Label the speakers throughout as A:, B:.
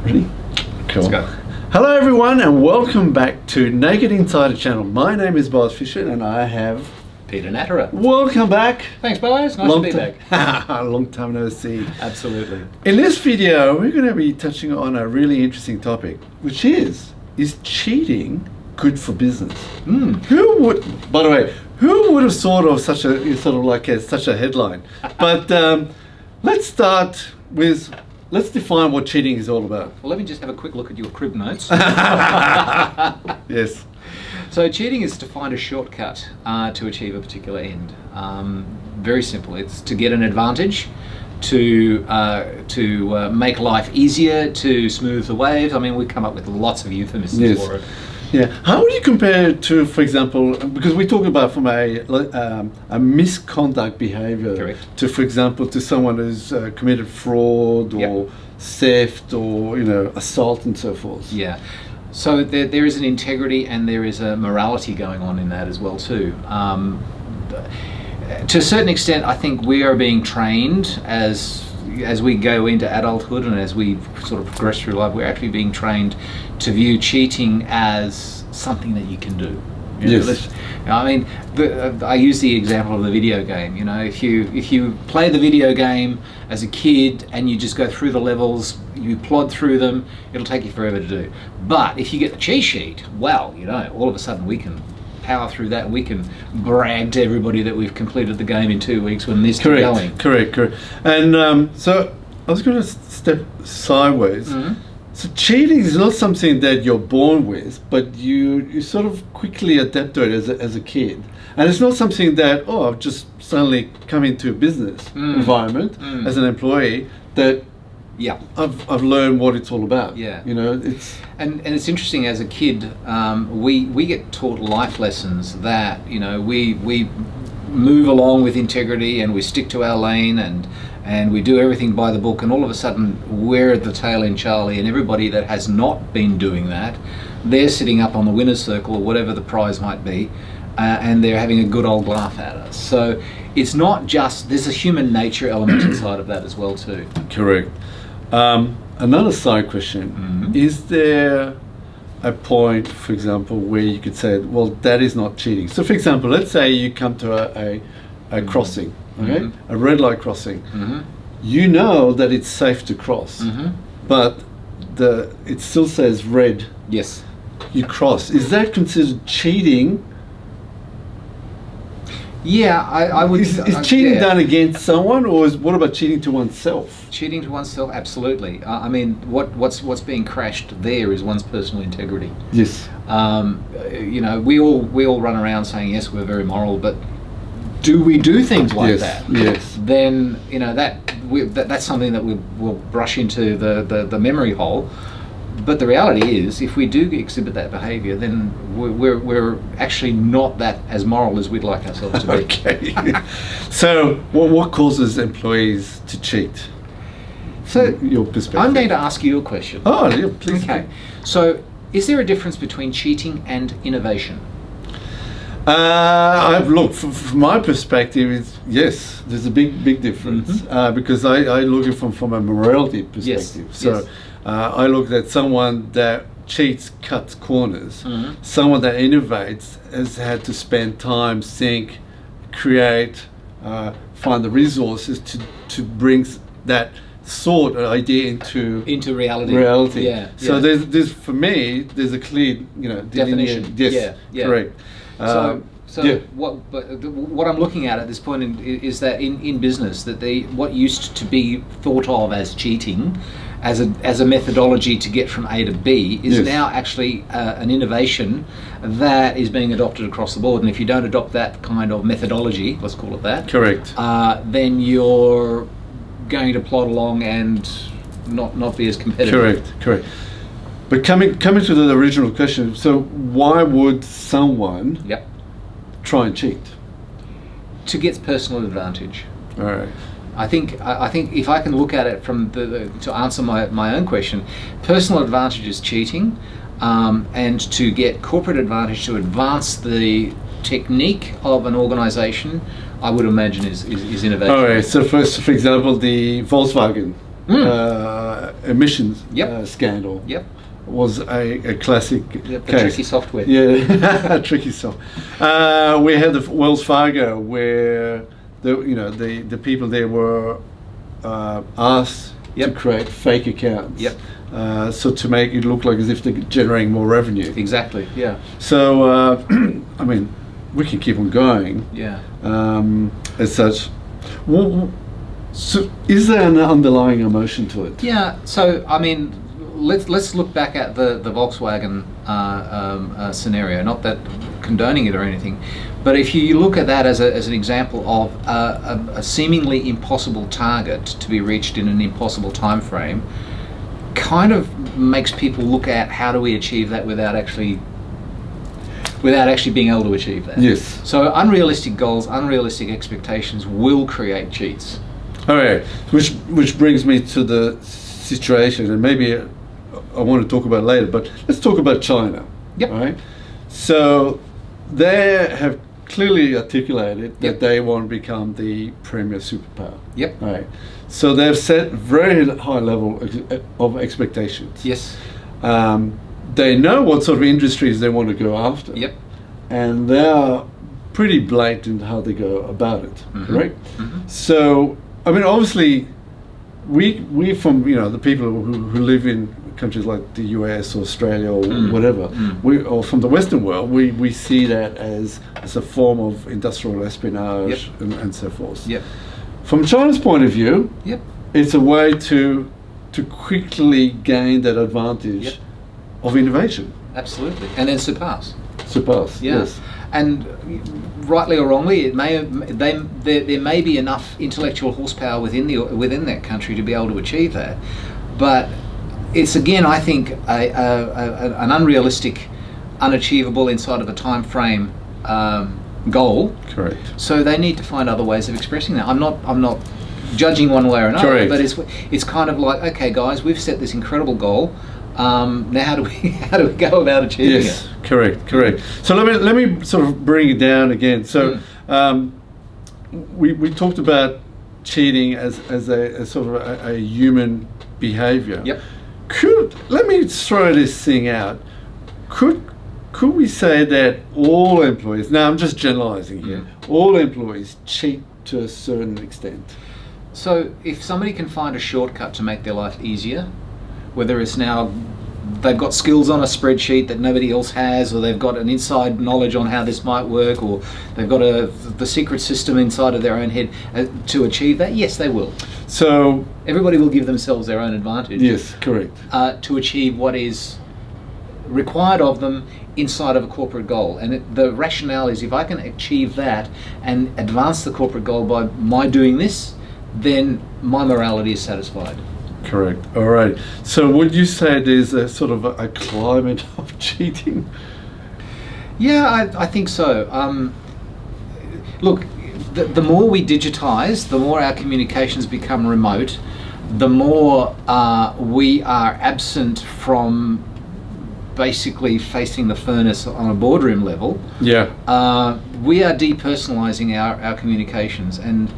A: Ready? Cool.
B: Let's go.
A: Hello everyone and welcome back to Naked Untitled Channel. My name is Boaz Fischer and I have...
B: Peter Natterer.
A: Welcome back.
B: Thanks, Boaz. Nice to be back.
A: Long time no see.
B: Absolutely.
A: In this video, we're going to be touching on a really interesting topic, which is cheating good for business? Who would, by the way, who would have thought of such a headline? But let's start with, let's define what cheating is all about.
B: Well, let me just have a quick look at your crib notes.
A: Yes.
B: So cheating is to find a shortcut to achieve a particular end. Very simple. It's to get an advantage, to make life easier, to smooth the waves. I mean, we come up with lots of euphemisms for it.
A: Yeah. How would you compare it to, for example, because we talk about from a misconduct behavior,
B: Correct.
A: to, for example, to someone who's committed fraud or theft or assault and so forth.
B: Yeah. So there is an integrity and there is a morality going on in that as well too. To a certain extent, I think we are being trained as we go into adulthood and as we sort of progress through life, we're actually being trained to view cheating as something that you can do.
A: Yes.
B: I mean, I use the example of the video game. If you play the video game as a kid and you just go through the levels, you plod through them, it'll take you forever to do. But if you get the cheat sheet, well, all of a sudden we can power through that. We can brag to everybody that we've completed the game in 2 weeks when this is going.
A: Correct. And so I was going to step sideways.
B: Mm-hmm.
A: So cheating is not something that you're born with, but you sort of quickly adapt to it as a kid. And it's not something that, I've just suddenly come into a business environment as an employee that I've learned what it's all about.
B: Yeah.
A: It's...
B: And it's interesting, as a kid, we get taught life lessons that, we move along with integrity and we stick to our lane and we do everything by the book, and all of a sudden we're the tail end Charlie, and everybody that has not been doing that, they're sitting up on the winner's circle or whatever the prize might be, and they're having a good old laugh at us. So it's not just, there's a human nature element inside of that as well too.
A: Correct. Another side question, is there a point, for example, where you could say, well, that is not cheating? So for example, let's say you come to a crossing, okay? A red light crossing. You know that it's safe to cross, but it still says red.
B: Yes.
A: You cross. Is that considered cheating?
B: Yeah, I would.
A: Is cheating done against someone, or what about cheating to oneself?
B: Cheating to oneself, absolutely. I mean, what's being crashed there is one's personal integrity.
A: Yes.
B: We all run around saying, yes, we're very moral, but do we do things like that?
A: Yes.
B: Then that's something that we'll brush into the memory hole. But the reality is, if we do exhibit that behaviour, then we're actually not that as moral as we'd like ourselves to be.
A: Okay. So, what causes employees to cheat?
B: So,
A: your perspective.
B: I'm going to ask you a question.
A: Oh, yeah, please.
B: Okay. So, is there a difference between cheating and innovation?
A: I've looked from my perspective. Yes, there's a big difference because I look at it from a morality perspective.
B: Yes.
A: So.
B: Yes.
A: I look at someone that cheats, cuts corners. Someone that innovates has had to spend time, think, create, find the resources to bring that sort of idea into
B: reality. Yeah.
A: So there's for me there's a clear
B: definition.
A: Yes.
B: Yeah.
A: Correct.
B: What I'm looking at this point is that in business, that what used to be thought of as cheating, as a methodology to get from A to B, is now actually an innovation that is being adopted across the board. And if you don't adopt that kind of methodology, let's call it that,
A: correct,
B: then you're going to plod along and not be as competitive.
A: Correct. But coming to the original question, so why would someone try and cheat?
B: To get personal advantage.
A: All right.
B: I think if I can look at it from to answer my own question, personal advantage is cheating, and to get corporate advantage, to advance the technique of an organisation, I would imagine is innovation.
A: All right. So first, for example, the Volkswagen emissions
B: Yep.
A: scandal
B: Yep.
A: was a classic
B: Yep, the
A: case.
B: tricky software.
A: Yeah, tricky stuff. We had the Wells Fargo where the people there were asked
B: Yep.
A: to create fake accounts.
B: Yep.
A: So to make it look like as if they're generating more revenue.
B: Exactly. Yeah.
A: So I mean, we can keep on going.
B: Yeah.
A: As such. Well, so is there an underlying emotion to it?
B: Yeah. So I mean, let's look back at the Volkswagen scenario. Not that condoning it or anything, but if you look at that as an example of a seemingly impossible target to be reached in an impossible time frame, kind of makes people look at how do we achieve that without actually being able to achieve that.
A: Yes.
B: So unrealistic goals, unrealistic expectations will create cheats.
A: All right, which brings me to the situation, and maybe I want to talk about it later, but let's talk about China.
B: Yep.
A: All right. So they have clearly articulated that
B: Yep.
A: they want to become the premier superpower.
B: Yep.
A: All right. So they've set very high level of expectations.
B: Yes.
A: They know what sort of industries they want to go after.
B: Yep.
A: And they're pretty blatant how they go about it.
B: Mhm.
A: Correct.
B: Mhm.
A: So I mean, obviously, we from the people who live in countries like the US or Australia or whatever, or from the Western world, we see that as a form of industrial espionage.
B: Yep.
A: and so forth.
B: Yep.
A: From China's point of view,
B: Yep.
A: it's a way to quickly gain that advantage
B: Yep.
A: of innovation.
B: Absolutely. And then surpass.
A: Surpass.
B: Yeah.
A: Yes.
B: And rightly or wrongly, there may be enough intellectual horsepower within that country to be able to achieve that, but it's again, I think, an unrealistic, unachievable inside of a time frame goal.
A: Correct.
B: So they need to find other ways of expressing that. I'm not judging one way or another,
A: Correct.
B: but it's kind of like, okay, guys, we've set this incredible goal. Now how do we go about achieving
A: Yes,
B: it?
A: correct. So let me sort of bring it down again. So we talked about cheating as a sort of a human behavior.
B: Yep.
A: Let me throw this thing out. Could we say that all employees? Now I'm just generalizing here. All employees cheat to a certain extent.
B: So if somebody can find a shortcut to make their life easier, whether it's now they've got skills on a spreadsheet that nobody else has, or they've got an inside knowledge on how this might work, or they've got the secret system inside of their own head to achieve that, yes, they will.
A: So
B: Everybody will give themselves their own advantage.
A: yes, correct.
B: To achieve what is required of them inside of a corporate goal. And the rationale is, if I can achieve that and advance the corporate goal by my doing this, then my morality is satisfied.
A: Correct. All right. So would you say there's a sort of a climate of cheating?
B: Yeah, I think so. Look, the more we digitize, the more our communications become remote, the more we are absent from basically facing the furnace on a boardroom level.
A: Yeah.
B: We are depersonalizing our communications, and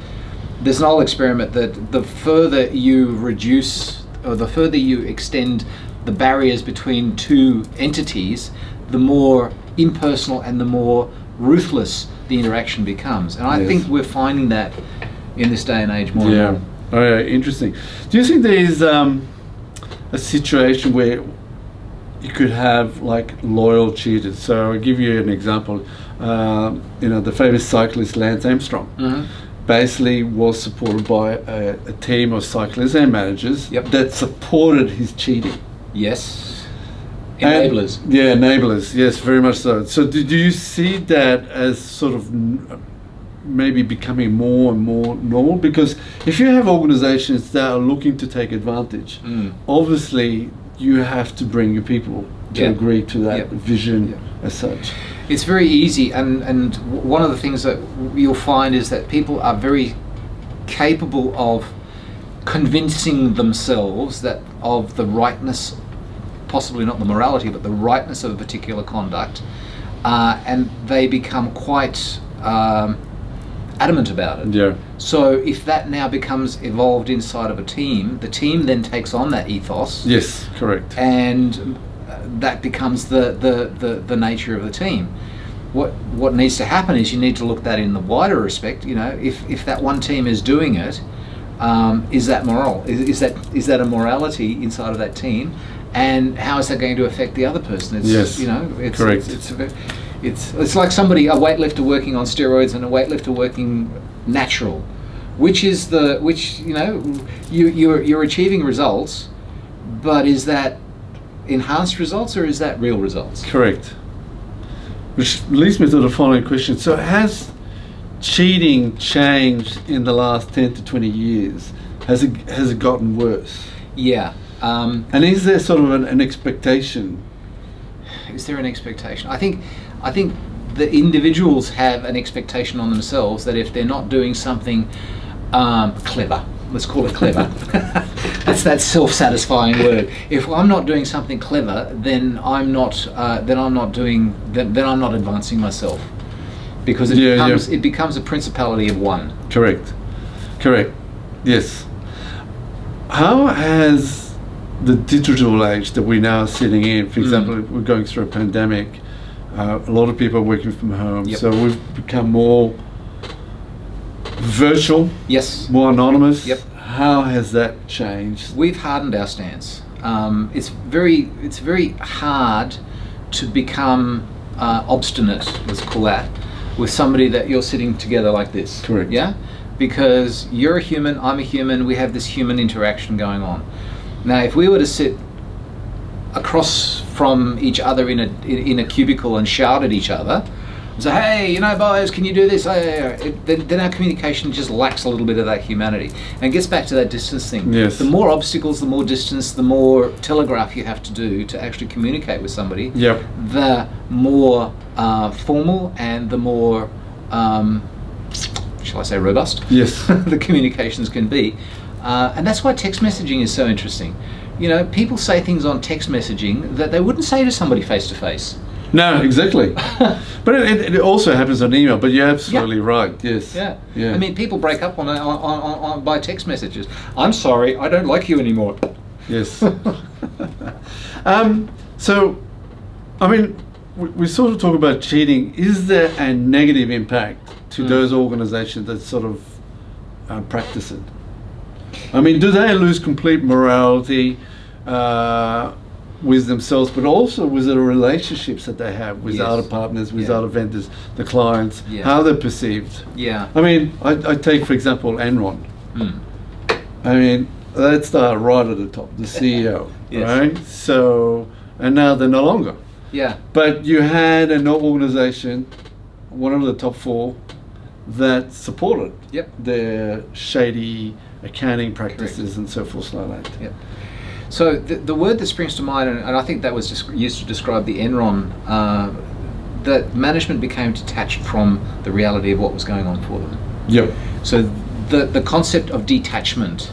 B: there's an old experiment that the further you reduce, or the further you extend the barriers between two entities, the more impersonal and the more ruthless the interaction becomes. And I
A: Yes.
B: think we're finding that in this day and age more
A: Yeah.
B: and more.
A: Oh, yeah. Interesting. Do you think there is a situation where you could have like loyal cheaters? So I'll give you an example. The famous cyclist Lance Armstrong.
B: Mhm.
A: Basically was supported by a team of cyclists and managers
B: Yep.
A: that supported his cheating.
B: Yes.
A: And-
B: Enablers.
A: Yeah, enablers. Yes, very much so. So do you see that as sort of maybe becoming more and more normal? Because if you have organizations that are looking to take advantage, obviously you have to bring your people to
B: Yeah.
A: agree to that
B: Yep.
A: vision
B: Yep.
A: as such.
B: It's very easy, and one of the things that you'll find is that people are very capable of convincing themselves that of the rightness, possibly not the morality, but the rightness of a particular conduct, and they become quite adamant about it.
A: Yeah.
B: So if that now becomes evolved inside of a team, the team then takes on that ethos.
A: Yes, correct.
B: And that becomes the nature of the team. What needs to happen is you need to look at that in the wider respect. You know, if that one team is doing it, is that moral? Is that a morality inside of that team? And how is that going to affect the other person? It's,
A: yes,
B: you know, it's
A: correct.
B: It's like a weightlifter working on steroids and a weightlifter working natural. Which you know, you're achieving results, but is that enhanced results or is that real results?
A: Correct. Which leads me to the following question. So has cheating changed in the last 10 to 20 years? Has it gotten worse?
B: Yeah.
A: And is there sort of an expectation?
B: Is there an expectation? I think the individuals have an expectation on themselves that if they're not doing something clever, let's call it clever. That's that self-satisfying word. If I'm not doing something clever, then I'm not advancing myself, because it becomes a principality of one.
A: Correct. Yes. How has the digital age that we're now sitting in, for example, we're going through a pandemic, a lot of people are working from home,
B: Yep.
A: so we've become more virtual,
B: Yes.
A: more anonymous.
B: Yep.
A: How has that changed?
B: We've hardened our stance. It's very hard to become obstinate, let's call that, with somebody that you're sitting together like this.
A: Correct.
B: Yeah? Because you're a human, I'm a human, we have this human interaction going on. Now, if we were to sit across from each other in a cubicle and shout at each other, and say, hey, you know, Boaz, can you do this? Then our communication just lacks a little bit of that humanity. And it gets back to that distance thing.
A: Yes.
B: The more obstacles, the more distance, the more telegraph you have to do to actually communicate with somebody,
A: Yep.
B: the more formal and the more, shall I say, robust?
A: Yes.
B: the communications can be. And that's why text messaging is so interesting. You know, people say things on text messaging that they wouldn't say to somebody face to face.
A: No, exactly. But it also happens on email. But you're absolutely right. Yes.
B: Yeah.
A: Yeah.
B: I mean, people break up on by text messages. I'm sorry, I don't like you anymore.
A: Yes. So, I mean, we sort of talk about cheating. Is there a negative impact to those organizations that sort of practice it? I mean, do they lose complete morality with themselves, but also with the relationships that they have with
B: Yes.
A: other partners, with
B: Yeah.
A: other vendors, the clients,
B: Yeah.
A: how they're perceived?
B: Yeah.
A: I mean, I take, for example, Enron. I mean, let's start right at the top, the CEO,
B: Yes.
A: right? So, and now they're no longer.
B: Yeah.
A: But you had an organization, one of the top four, that supported
B: Yep.
A: their shady accounting practices and so forth like that.
B: Yep. So the word that springs to mind, and I think that was used to describe the Enron, that management became detached from the reality of what was going on for them.
A: Yep.
B: So the concept of detachment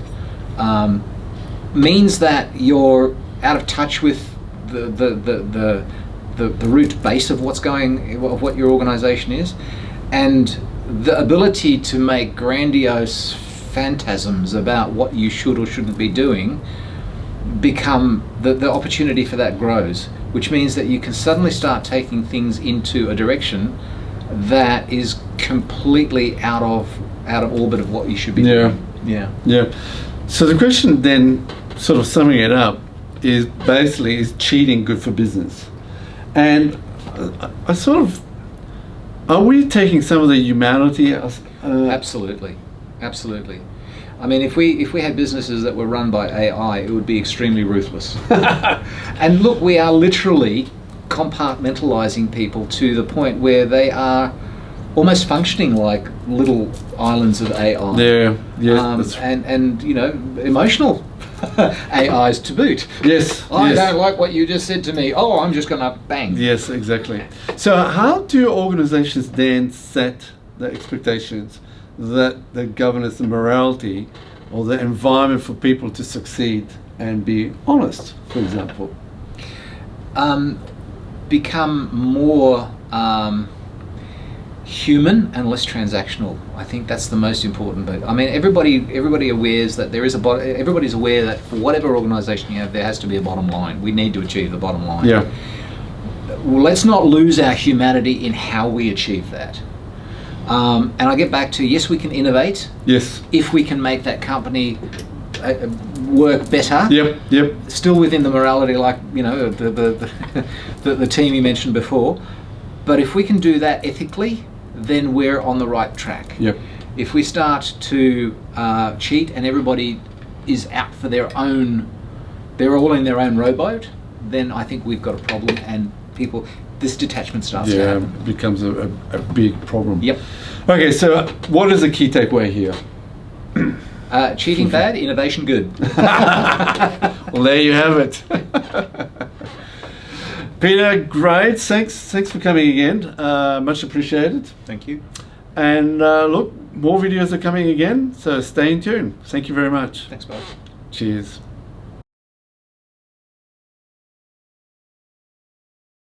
B: means that you're out of touch with the root base of what your organization is, and the ability to make grandiose phantasms about what you should or shouldn't be doing become the opportunity for that grows, which means that you can suddenly start taking things into a direction that is completely out of orbit of what you should be doing.
A: Yeah. So the question then, sort of summing it up, is basically, is cheating good for business? And I sort of, are we taking some of the humanity?
B: Absolutely. I mean, if we had businesses that were run by AI, it would be extremely ruthless. And look, we are literally compartmentalizing people to the point where they are almost functioning like little islands of AI.
A: Yeah.
B: And you know, emotional AIs to boot.
A: Yes.
B: I don't like what you just said to me. Oh, I'm just gonna bang.
A: Yes, exactly. So how do organizations then set the expectations that the governance, the morality, or the environment for people to succeed and be honest, for example?
B: Become more human and less transactional. I think that's the most important bit. I mean, everybody awares that there is everybody's aware that for whatever organisation you have, there has to be a bottom line. We need to achieve the bottom line.
A: Yeah.
B: Well, let's not lose our humanity in how we achieve that. And I get back to, yes, we can innovate.
A: Yes.
B: If we can make that company work better.
A: Yep.
B: Still within the morality, like, you know, the team you mentioned before. But if we can do that ethically, then we're on the right track.
A: Yep.
B: If we start to cheat and everybody is out for their own, they're all in their own rowboat, then I think we've got a problem, and this detachment starts to happen.
A: It becomes a big problem.
B: Yep.
A: Okay, so what is the key takeaway here?
B: Cheating bad, innovation good.
A: Well, there you have it. Peter, great. Thanks for coming again. Much appreciated.
B: Thank you.
A: And look, more videos are coming again, so stay in tune. Thank you very much.
B: Thanks, Boaz.
A: Cheers.